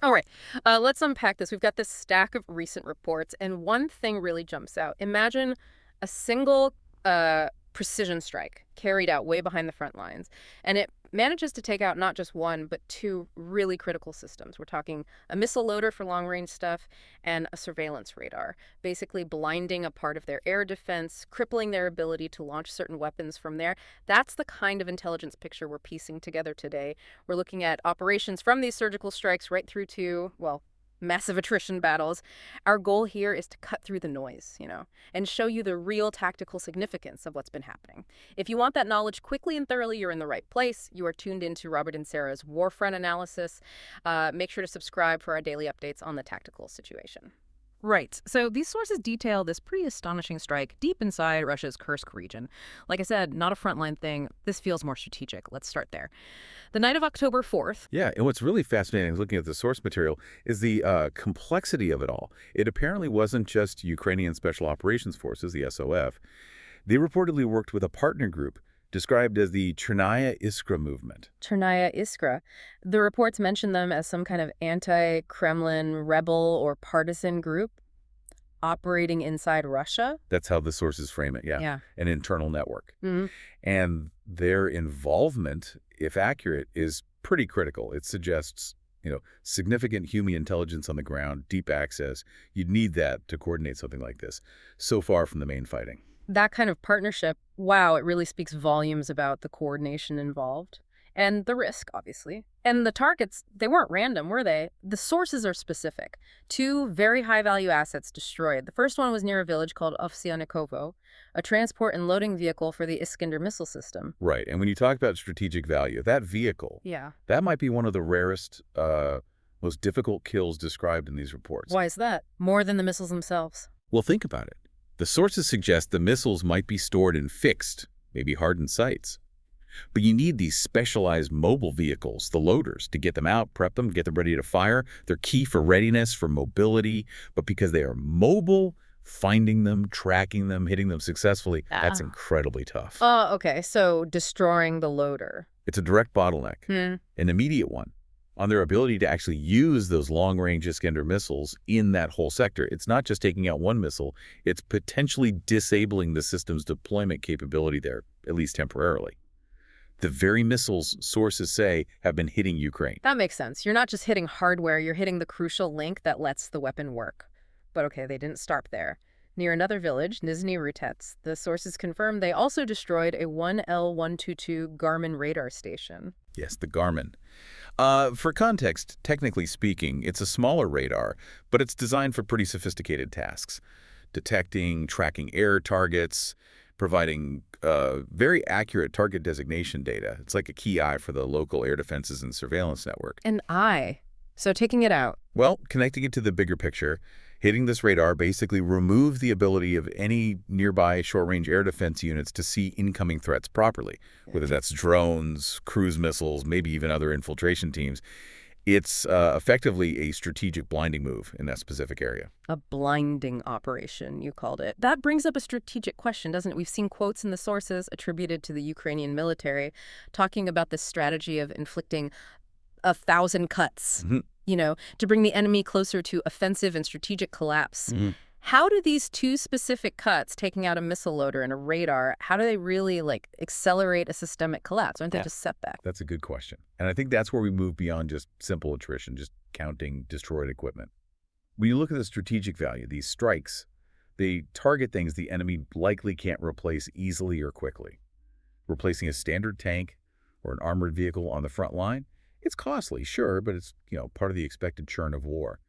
All right, let's unpack this. We've got this stack of recent reports, and one thing really jumps out. Imagine a single precision strike carried out way behind the front lines, and it manages to take out not just one, but two really critical systems. We're talking a missile loader for long-range stuff and a surveillance radar, basically blinding a part of their air defense, crippling their ability to launch certain weapons from there. That's the kind of intelligence picture we're piecing together today. We're looking at operations from these surgical strikes right through to, well, massive attrition battles. Our goal here is to cut through the noise, and show you the real tactical significance of what's been happening. If you want that knowledge quickly and thoroughly, you're in the right place. You are tuned into Robert and Sarah's Warfront analysis. Make sure to subscribe for our daily updates on the tactical situation. Right. So these sources detail this pretty astonishing strike deep inside Russia's Kursk region. Like I said, not a frontline thing. This feels more strategic. Let's start there. The night of October 4th. Yeah, and what's really fascinating looking at the source material is the complexity of it all. It apparently wasn't just Ukrainian Special Operations Forces, the SOF. They reportedly worked with a partner group described as the Chernaya Iskra movement. Chernaya Iskra. The reports mention them as some kind of anti-Kremlin rebel or partisan group operating inside Russia. That's how the sources frame it, yeah. Yeah. An internal network. Hmm. And their involvement, if accurate, is pretty critical. It suggests, significant human intelligence on the ground, deep access. You'd need that to coordinate something like this, so far from the main fighting. That kind of partnership, wow, it really speaks volumes about the coordination involved. And the risk, obviously. And the targets, they weren't random, were they? The sources are specific. Two very high-value assets destroyed. The first one was near a village called Ovsyanikovo, a transport and loading vehicle for the Iskander missile system. Right, and when you talk about strategic value, that vehicle, Yeah. that might be one of the rarest, most difficult kills described in these reports. Why is that? More than the missiles themselves. Well, think about it. The sources suggest the missiles might be stored in fixed, maybe hardened sites. But you need these specialized mobile vehicles, the loaders, to get them out, prep them, get them ready to fire. They're key for readiness, for mobility. But because they are mobile, finding them, tracking them, hitting them successfully, that's incredibly tough. Oh, okay. So destroying the loader. It's a direct bottleneck, an immediate one, on their ability to actually use those long-range Iskander missiles in that whole sector. It's not just taking out one missile, it's potentially disabling the system's deployment capability there, at least temporarily. The very missiles, sources say, have been hitting Ukraine. That makes sense. You're not just hitting hardware, you're hitting the crucial link that lets the weapon work. But okay, they didn't stop there. Near another village, Nizhny Rutets, the sources confirmed they also destroyed a 1L122 Garmin radar station. Yes, the Garmin. For context, technically speaking, it's a smaller radar, but it's designed for pretty sophisticated tasks. Detecting, tracking air targets, providing very accurate target designation data. It's like a key eye for the local air defenses and surveillance network. An eye. So taking it out. Well, connecting it to the bigger picture, hitting this radar basically removes the ability of any nearby short-range air defense units to see incoming threats properly, whether that's drones, cruise missiles, maybe even other infiltration teams. It's effectively a strategic blinding move in that specific area. A blinding operation, you called it. That brings up a strategic question, doesn't it? We've seen quotes in the sources attributed to the Ukrainian military talking about this strategy of inflicting 1,000 cuts, to bring the enemy closer to offensive and strategic collapse. How do these two specific cuts, taking out a missile loader and a radar, how do they really accelerate a systemic collapse? Aren't they just setbacks? That's a good question. And I think that's where we move beyond just simple attrition, just counting destroyed equipment. When you look at the strategic value, these strikes, they target things the enemy likely can't replace easily or quickly. Replacing a standard tank or an armored vehicle on the front line, it's costly, sure, but it's part of the expected churn of war.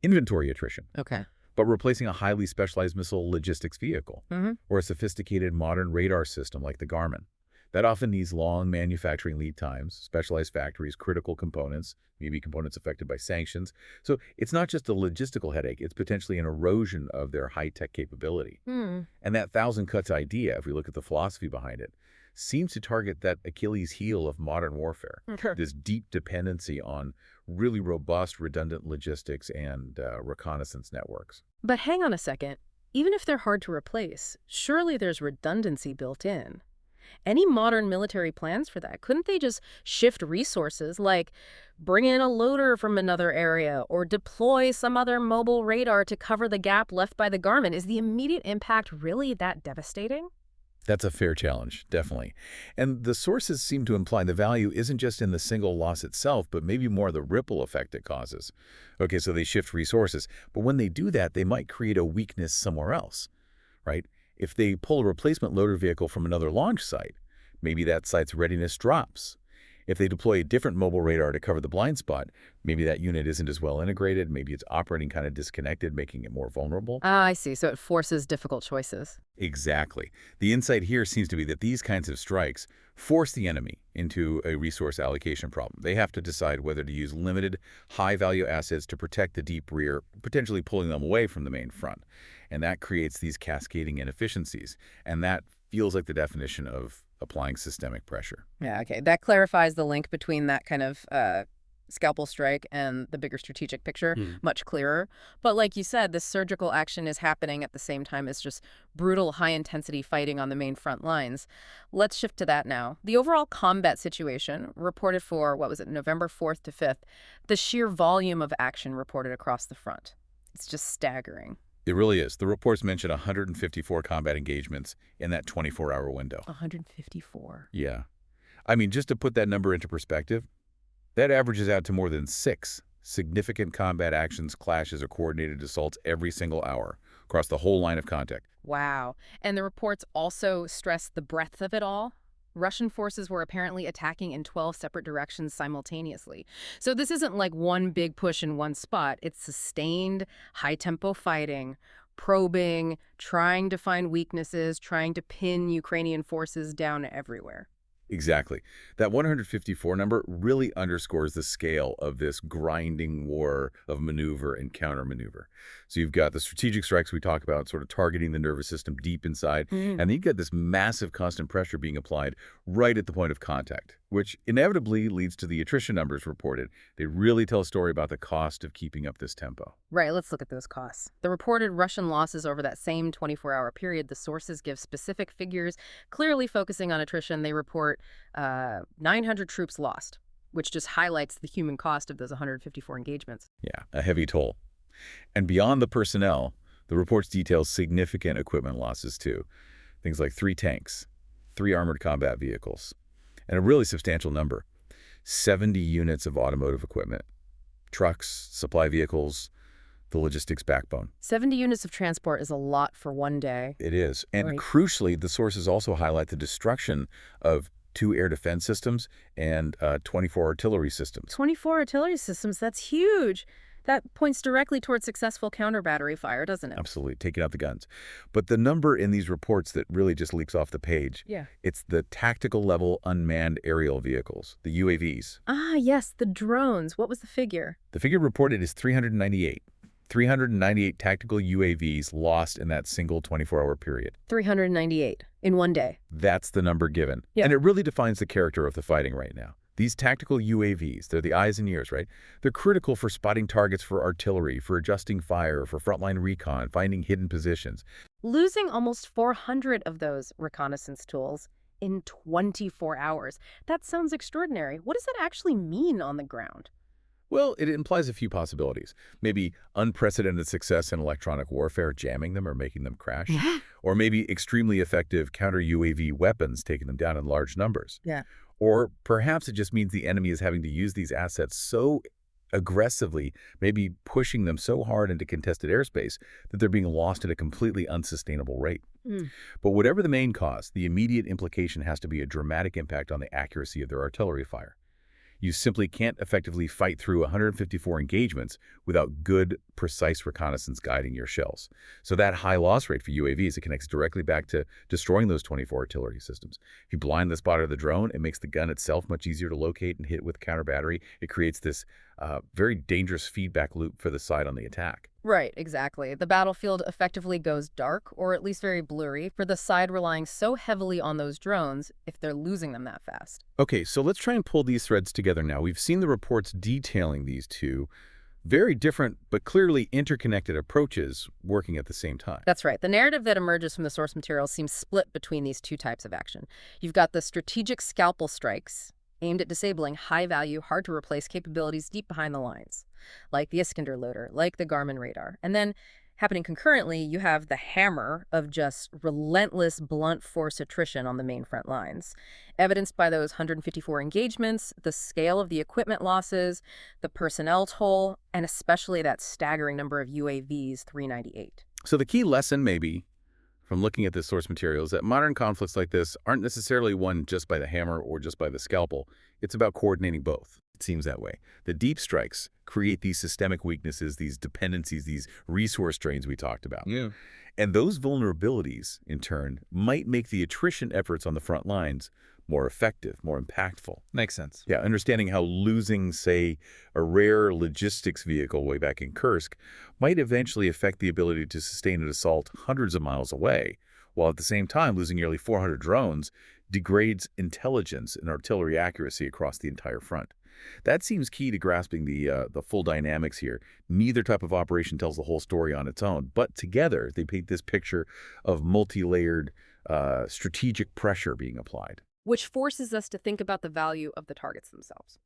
Inventory attrition. Okay. But replacing a highly specialized missile logistics vehicle or a sophisticated modern radar system like the Garmin. That often needs long manufacturing lead times, specialized factories, critical components, maybe components affected by sanctions. So it's not just a logistical headache, it's potentially an erosion of their high-tech capability. And that 1,000 cuts idea, if we look at the philosophy behind it, seems to target that Achilles heel of modern warfare, this deep dependency on really robust, redundant logistics and reconnaissance networks. But hang on a second. Even if they're hard to replace, surely there's redundancy built in. Any modern military plans for that? Couldn't they just shift resources, like bring in a loader from another area or deploy some other mobile radar to cover the gap left by the Garmin? Is the immediate impact really that devastating? That's a fair challenge, definitely. And the sources seem to imply the value isn't just in the single loss itself, but maybe more the ripple effect it causes. Okay, so they shift resources, but when they do that, they might create a weakness somewhere else, right? If they pull a replacement loader vehicle from another launch site, maybe that site's readiness drops. If they deploy a different mobile radar to cover the blind spot, maybe that unit isn't as well integrated, maybe it's operating kind of disconnected, making it more vulnerable. Ah, I see. So it forces difficult choices. Exactly. The insight here seems to be that these kinds of strikes force the enemy into a resource allocation problem. They have to decide whether to use limited, high-value assets to protect the deep rear, potentially pulling them away from the main front. And that creates these cascading inefficiencies. And that feels like the definition of applying systemic pressure. Yeah, okay. That clarifies the link between that kind of scalpel strike and the bigger strategic picture much clearer. But like you said, this surgical action is happening at the same time as just brutal, high-intensity fighting on the main front lines. Let's shift to that now. The overall combat situation reported for, what was it, November 4th to 5th, the sheer volume of action reported across the front. It's just staggering. It really is. The reports mention 154 combat engagements in that 24-hour window. 154. Yeah. I mean, just to put that number into perspective, that averages out to more than 6 significant combat actions, clashes, or coordinated assaults every single hour across the whole line of contact. Wow. And the reports also stress the breadth of it all. Russian forces were apparently attacking in 12 separate directions simultaneously. So this isn't like one big push in one spot. It's sustained, high-tempo fighting, probing, trying to find weaknesses, trying to pin Ukrainian forces down everywhere. Exactly. That 154 number really underscores the scale of this grinding war of maneuver and countermaneuver. So you've got the strategic strikes we talk about, sort of targeting the nervous system deep inside, and then you've got this massive constant pressure being applied right at the point of contact, which inevitably leads to the attrition numbers reported. They really tell a story about the cost of keeping up this tempo. Right, let's look at those costs. The reported Russian losses over that same 24-hour period, the sources give specific figures, clearly focusing on attrition. They report 900 troops lost, which just highlights the human cost of those 154 engagements. Yeah, a heavy toll. And beyond the personnel, the reports detail significant equipment losses too. Things like 3 tanks, 3 armored combat vehicles, and a really substantial number, 70 units of automotive equipment, trucks, supply vehicles, the logistics backbone. 70 units of transport is a lot for one day. It is. And Right. crucially, the sources also highlight the destruction of 2 air defense systems and 24 artillery systems. 24 artillery systems, that's huge. That points directly towards successful counter-battery fire, doesn't it? Absolutely, taking out the guns. But the number in these reports that really just leaks off the page, Yeah. it's the tactical level unmanned aerial vehicles, the UAVs. Ah, yes, the drones. What was the figure? The figure reported is 398. 398 tactical UAVs lost in that single 24-hour period. 398 in one day. That's the number given. Yeah. And it really defines the character of the fighting right now. These tactical UAVs, they're the eyes and ears, right? They're critical for spotting targets for artillery, for adjusting fire, for frontline recon, finding hidden positions. Losing almost 400 of those reconnaissance tools in 24 hours. That sounds extraordinary. What does that actually mean on the ground? Well, it implies a few possibilities. Maybe unprecedented success in electronic warfare, jamming them or making them crash. Or maybe extremely effective counter-UAV weapons, taking them down in large numbers. Yeah. Or perhaps it just means the enemy is having to use these assets so aggressively, maybe pushing them so hard into contested airspace that they're being lost at a completely unsustainable rate. But whatever the main cause, the immediate implication has to be a dramatic impact on the accuracy of their artillery fire. You simply can't effectively fight through 154 engagements without good, precise reconnaissance guiding your shells. So that high loss rate for UAVs, it connects directly back to destroying those 24 artillery systems. If you blind the spotter of the drone, it makes the gun itself much easier to locate and hit with counter battery. It creates this very dangerous feedback loop for the side on the attack. Right, exactly. The battlefield effectively goes dark, or at least very blurry, for the side relying so heavily on those drones if they're losing them that fast. Okay, so let's try and pull these threads together now. We've seen the reports detailing these two, Very different, but clearly interconnected approaches working at the same time. That's right. The narrative that emerges from the source material seems split between these two types of action. You've got the strategic scalpel strikes aimed at disabling high-value, hard-to-replace capabilities deep behind the lines, like the Iskander loader, like the Garmin radar. And then, happening concurrently, you have the hammer of just relentless blunt force attrition on the main front lines, evidenced by those 154 engagements, the scale of the equipment losses, the personnel toll, and especially that staggering number of UAVs, 398. So the key lesson, maybe, from looking at this source material is that modern conflicts like this aren't necessarily won just by the hammer or just by the scalpel. It's about coordinating both. It seems that way. The deep strikes create these systemic weaknesses, these dependencies, these resource drains we talked about. Yeah. And those vulnerabilities, in turn, might make the attrition efforts on the front lines more effective, more impactful. Makes sense. Yeah, understanding how losing, say, a rare logistics vehicle way back in Kursk might eventually affect the ability to sustain an assault hundreds of miles away, while at the same time losing nearly 400 drones degrades intelligence and artillery accuracy across the entire front. That seems key to grasping the full dynamics here. Neither type of operation tells the whole story on its own, but together they paint this picture of multi-layered strategic pressure being applied. Which forces us to think about the value of the targets themselves.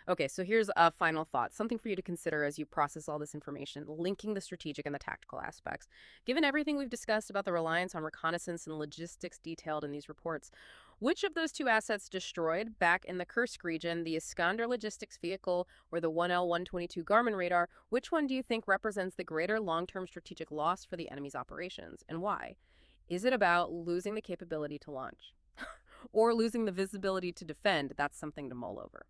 Okay, so here's a final thought, something for you to consider as you process all this information, linking the strategic and the tactical aspects. Given everything we've discussed about the reliance on reconnaissance and logistics detailed in these reports, which of those two assets destroyed back in the Kursk region, the Iskander logistics vehicle or the 1L-122 Garmin radar, which one do you think represents the greater long-term strategic loss for the enemy's operations, and why? Is it about losing the capability to launch? Or losing the visibility to defend? That's something to mull over.